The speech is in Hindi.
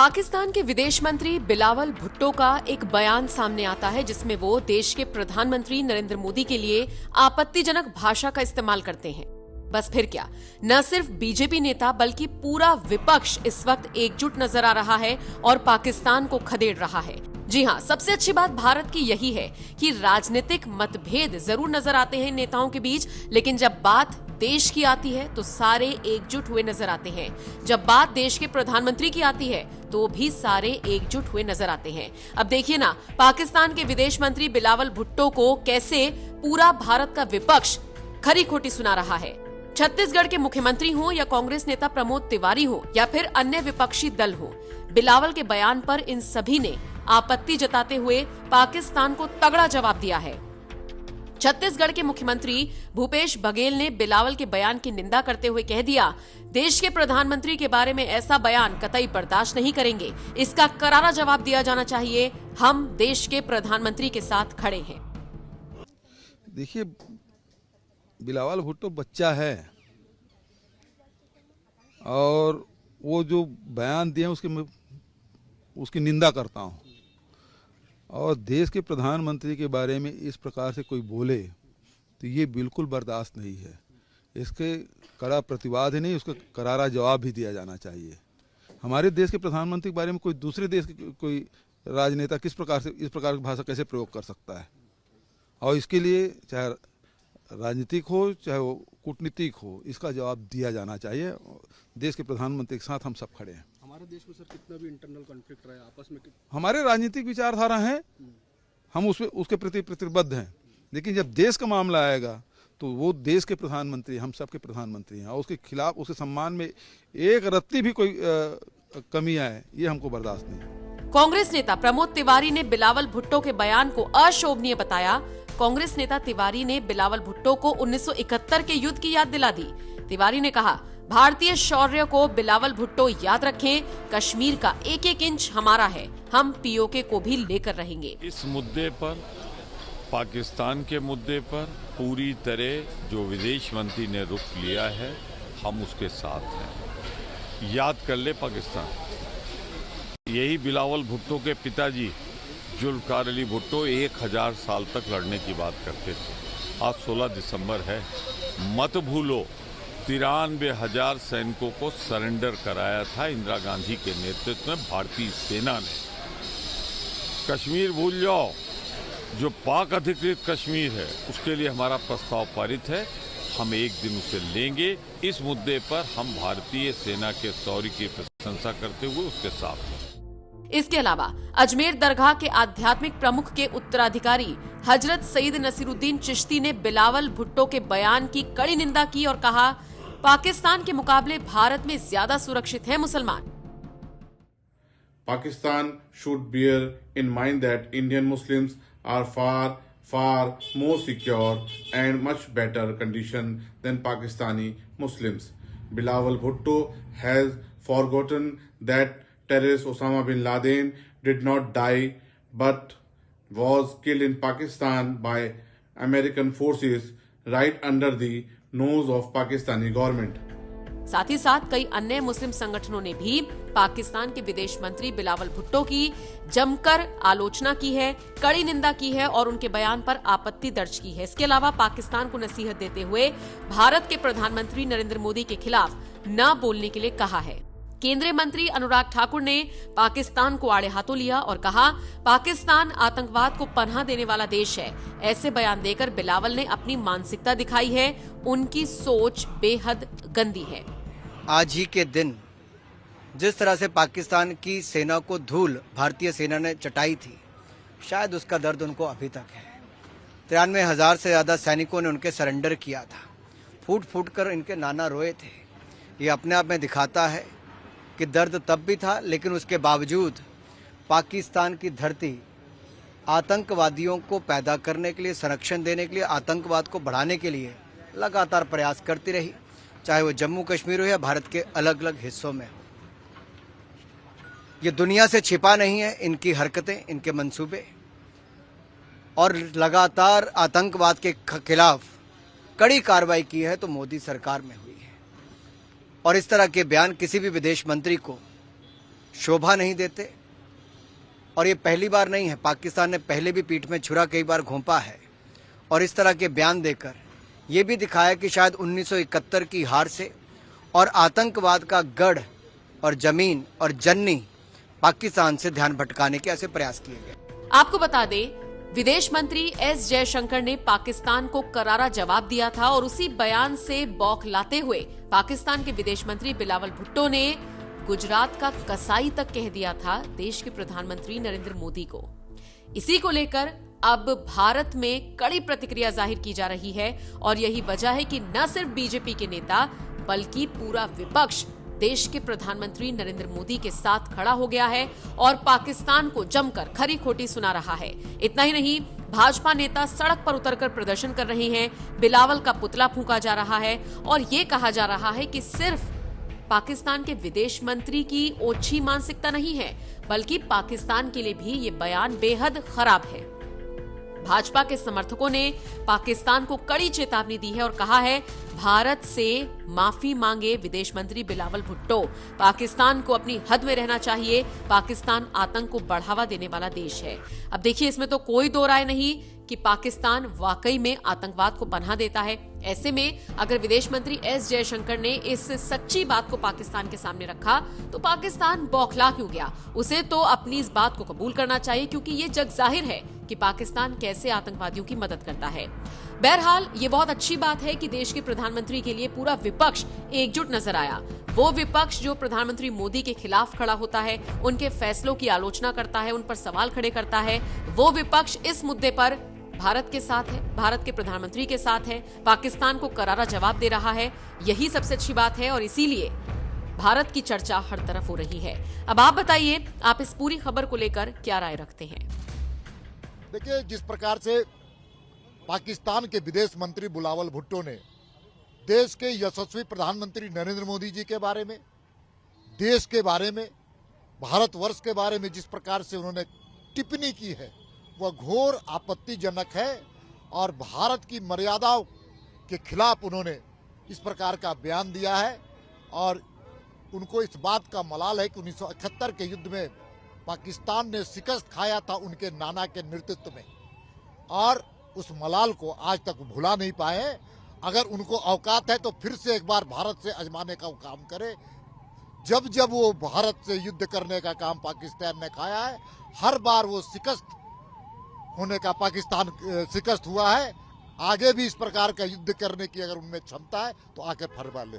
पाकिस्तान के विदेश मंत्री बिलावल भुट्टो का एक बयान सामने आता है जिसमें वो देश के प्रधानमंत्री नरेंद्र मोदी के लिए आपत्तिजनक भाषा का इस्तेमाल करते हैं। बस फिर क्या, न सिर्फ बीजेपी नेता बल्कि पूरा विपक्ष इस वक्त एकजुट नजर आ रहा है और पाकिस्तान को खदेड़ रहा है। जी हां, सबसे अच्छी बात भारत की यही है कि राजनीतिक मतभेद जरूर नजर आते हैं नेताओं के बीच, लेकिन जब बात देश की आती है तो सारे एकजुट हुए नजर आते हैं। जब बात देश के प्रधानमंत्री की आती है तो भी सारे एकजुट हुए नजर आते हैं। अब देखिए ना, पाकिस्तान के विदेश मंत्री बिलावल भुट्टो को कैसे पूरा भारत का विपक्ष खरी खोटी सुना रहा है। छत्तीसगढ़ के मुख्यमंत्री हो या कांग्रेस नेता प्रमोद तिवारी हो या फिर अन्य विपक्षी दल हो, बिलावल के बयान पर इन सभी ने आपत्ति जताते हुए पाकिस्तान को तगड़ा जवाब दिया है। छत्तीसगढ़ के मुख्यमंत्री भूपेश बघेल ने बिलावल के बयान की निंदा करते हुए कह दिया, देश के प्रधानमंत्री के बारे में ऐसा बयान कतई बर्दाश्त नहीं करेंगे, इसका करारा जवाब दिया जाना चाहिए। हम देश के प्रधानमंत्री के साथ खड़े हैं। देखिए, बिलावल भुट्टो बच्चा है और वो जो बयान दिए उसकी निंदा करता हूँ। और देश के प्रधानमंत्री के बारे में इस प्रकार से कोई बोले तो ये बिल्कुल बर्दाश्त नहीं है। इसके कड़ा प्रतिवाद ही नहीं, उसका करारा जवाब भी दिया जाना चाहिए। हमारे देश के प्रधानमंत्री के बारे में कोई दूसरे देश के कोई राजनेता किस प्रकार से इस प्रकार की भाषा कैसे प्रयोग कर सकता है? और इसके लिए चाहे राजनीतिक हो चाहे वो कूटनीतिक हो, इसका जवाब दिया जाना चाहिए। देश के प्रधानमंत्री के साथ हम सब खड़े हैं। हमारे देश में सर कितना भी इंटरनल कॉन्फ्लिक्ट रहा है आपस में, हमारे राजनीतिक विचारधारा है, हम उसके प्रति प्रतिबद्ध हैं, लेकिन जब देश का मामला आएगा तो वो देश के प्रधानमंत्री, हम सबके प्रधानमंत्री हैं और उसके खिलाफ, उसके सम्मान में एक रत्ती भी कोई कमी आए, ये हमको बर्दाश्त नहीं। कांग्रेस नेता प्रमोद तिवारी ने बिलावल भुट्टो के बयान को अशोभनीय बताया। कांग्रेस नेता तिवारी ने बिलावल भुट्टो को 1971 के युद्ध की याद दिला दी। तिवारी ने कहा, भारतीय शौर्य को बिलावल भुट्टो याद रखें, कश्मीर का एक एक इंच हमारा है, हम पीओके को भी लेकर रहेंगे। इस मुद्दे पर, पाकिस्तान के मुद्दे पर पूरी तरह जो विदेश मंत्री ने रुख लिया है, हम उसके साथ हैं। याद कर ले पाकिस्तान, यही बिलावल भुट्टो के पिताजी जुल्फकार अली भुट्टो 1000 साल तक लड़ने की बात करते थे। आज 16 दिसंबर है, मत भूलो 93,000 सैनिकों को सरेंडर कराया था इंदिरा गांधी के नेतृत्व में भारतीय सेना ने। कश्मीर भूल जाओ, जो पाक अधिकृत कश्मीर है उसके लिए हमारा प्रस्ताव पारित है, हम एक दिन उसे लेंगे। इस मुद्दे पर हम भारतीय सेना के शौर्य की प्रशंसा करते हुए उसके साथ हैं। इसके अलावा अजमेर दरगाह के आध्यात्मिक प्रमुख के उत्तराधिकारी हजरत सईद नसीरुद्दीन चिश्ती ने बिलावल भुट्टो के बयान की कड़ी निंदा की और कहा, पाकिस्तान के मुकाबले भारत में ज्यादा सुरक्षित है मुसलमान। Pakistan should bear in mind that Indian Muslims are far more secure and much better condition than Pakistani Muslims. Bilawal Bhutto has forgotten that terrorist Osama bin Laden did not die but was killed in Pakistan by American forces right under the nose of Pakistani government. साथ ही साथ कई अन्य मुस्लिम संगठनों ने भी पाकिस्तान के विदेश मंत्री बिलावल भुट्टो की जमकर आलोचना की है, कड़ी निंदा की है और उनके बयान पर आपत्ति दर्ज की है। इसके अलावा पाकिस्तान को नसीहत देते हुए भारत के प्रधानमंत्री नरेंद्र मोदी के खिलाफ न बोलने के लिए कहा है। केंद्रीय मंत्री अनुराग ठाकुर ने पाकिस्तान को आड़े हाथों लिया और कहा, पाकिस्तान आतंकवाद को पनाह देने वाला देश है। ऐसे बयान देकर बिलावल ने अपनी मानसिकता दिखाई है, उनकी सोच बेहद गंदी है। आज ही के दिन जिस तरह से पाकिस्तान की सेना को धूल भारतीय सेना ने चटाई थी, शायद उसका दर्द उनको अभी तक है। 93,000 से ज्यादा सैनिकों ने उनके सरेंडर किया था, फूट फूट कर इनके नाना रोए थे। ये अपने आप में दिखाता है कि दर्द तब भी था, लेकिन उसके बावजूद पाकिस्तान की धरती आतंकवादियों को पैदा करने के लिए, संरक्षण देने के लिए, आतंकवाद को बढ़ाने के लिए लगातार प्रयास करती रही, चाहे वो जम्मू कश्मीर हो या भारत के अलग अलग हिस्सों में हो। ये दुनिया से छिपा नहीं है इनकी हरकतें, इनके मंसूबे, और लगातार आतंकवाद के खिलाफ कड़ी कार्रवाई की है तो मोदी सरकार में हुई है। और इस तरह के बयान किसी भी विदेश मंत्री को शोभा नहीं देते। और ये पहली बार नहीं है, पाकिस्तान ने पहले भी पीठ में छुरा कई बार घोंपा है और इस तरह के बयान देकर ये भी दिखाया कि शायद 1971 की हार से और आतंकवाद का गढ़ और जमीन और जननी पाकिस्तान से ध्यान भटकाने के ऐसे प्रयास किए गए। आपको बता दें, विदेश मंत्री एस जयशंकर ने पाकिस्तान को करारा जवाब दिया था और उसी बयान से बौखलाते हुए पाकिस्तान के विदेश मंत्री बिलावल भुट्टो ने गुजरात का कसाई तक कह दिया था देश के प्रधानमंत्री नरेंद्र मोदी को। इसी को लेकर अब भारत में कड़ी प्रतिक्रिया जाहिर की जा रही है और यही वजह है कि न सिर्फ बीजेपी के नेता बल्कि पूरा विपक्ष देश के प्रधानमंत्री नरेंद्र मोदी के साथ खड़ा हो गया है और पाकिस्तान को जमकर खरी खोटी सुना रहा है। इतना ही नहीं, भाजपा नेता सड़क पर उतरकर प्रदर्शन कर रहे हैं, बिलावल का पुतला फूंका जा रहा है और ये कहा जा रहा है कि सिर्फ पाकिस्तान के विदेश मंत्री की ओछी मानसिकता नहीं है बल्कि पाकिस्तान के लिए भी ये बयान बेहद खराब है। भाजपा के समर्थकों ने पाकिस्तान को कड़ी चेतावनी दी है और कहा है, भारत से माफी मांगे विदेश मंत्री बिलावल भुट्टो। पाकिस्तान को अपनी हद में रहना चाहिए। पाकिस्तान आतंक को बढ़ावा देने वाला देश है। अब देखिए, इसमें तो कोई दो राय नहीं कि पाकिस्तान वाकई में आतंकवाद को पनाह देता है। ऐसे में अगर विदेश मंत्री एस जयशंकर ने इस सच्ची बात को पाकिस्तान के सामने रखा तो पाकिस्तान बौखला क्यों गया? उसे तो अपनी इस बात को कबूल करना चाहिए क्योंकि ये जग जाहिर है कि पाकिस्तान कैसे आतंकवादियों की मदद करता है। बहरहाल ये बहुत अच्छी बात है कि देश के प्रधानमंत्री के लिए पूरा विपक्ष एकजुट नजर आया। वो विपक्ष जो प्रधानमंत्री मोदी के खिलाफ खड़ा होता है, उनके फैसलों की आलोचना करता है, उन पर सवाल खड़े करता है, वो विपक्ष इस मुद्दे पर भारत के साथ है, भारत के प्रधानमंत्री के साथ है, पाकिस्तान को करारा जवाब दे रहा है। यही सबसे अच्छी बात है और इसीलिए भारत की चर्चा हर तरफ हो रही है। अब आप बताइए, आप इस पूरी खबर को लेकर क्या राय रखते हैं? देखिए, जिस प्रकार से पाकिस्तान के विदेश मंत्री बिलावल भुट्टो ने देश के यशस्वी प्रधानमंत्री नरेंद्र मोदी जी के बारे में, देश के बारे में, भारतवर्ष के बारे में जिस प्रकार से उन्होंने टिप्पणी की है वह घोर आपत्तिजनक है और भारत की मर्यादाओं के खिलाफ उन्होंने इस प्रकार का बयान दिया है। और उनको इस बात का मलाल है कि 1971 के युद्ध में पाकिस्तान ने शिकस्त खाया था उनके नाना के नेतृत्व में और उस मलाल को आज तक भुला नहीं पाए। अगर उनको औकात है तो फिर से एक बार भारत से आजमाने का काम करे। जब जब वो भारत से युद्ध करने का काम पाकिस्तान ने खाया है, हर बार वो शिकस्त होने का पाकिस्तान शिकस्त हुआ है। आगे भी इस प्रकार का युद्ध करने की अगर उनमें क्षमता है तो आके फरमा ले।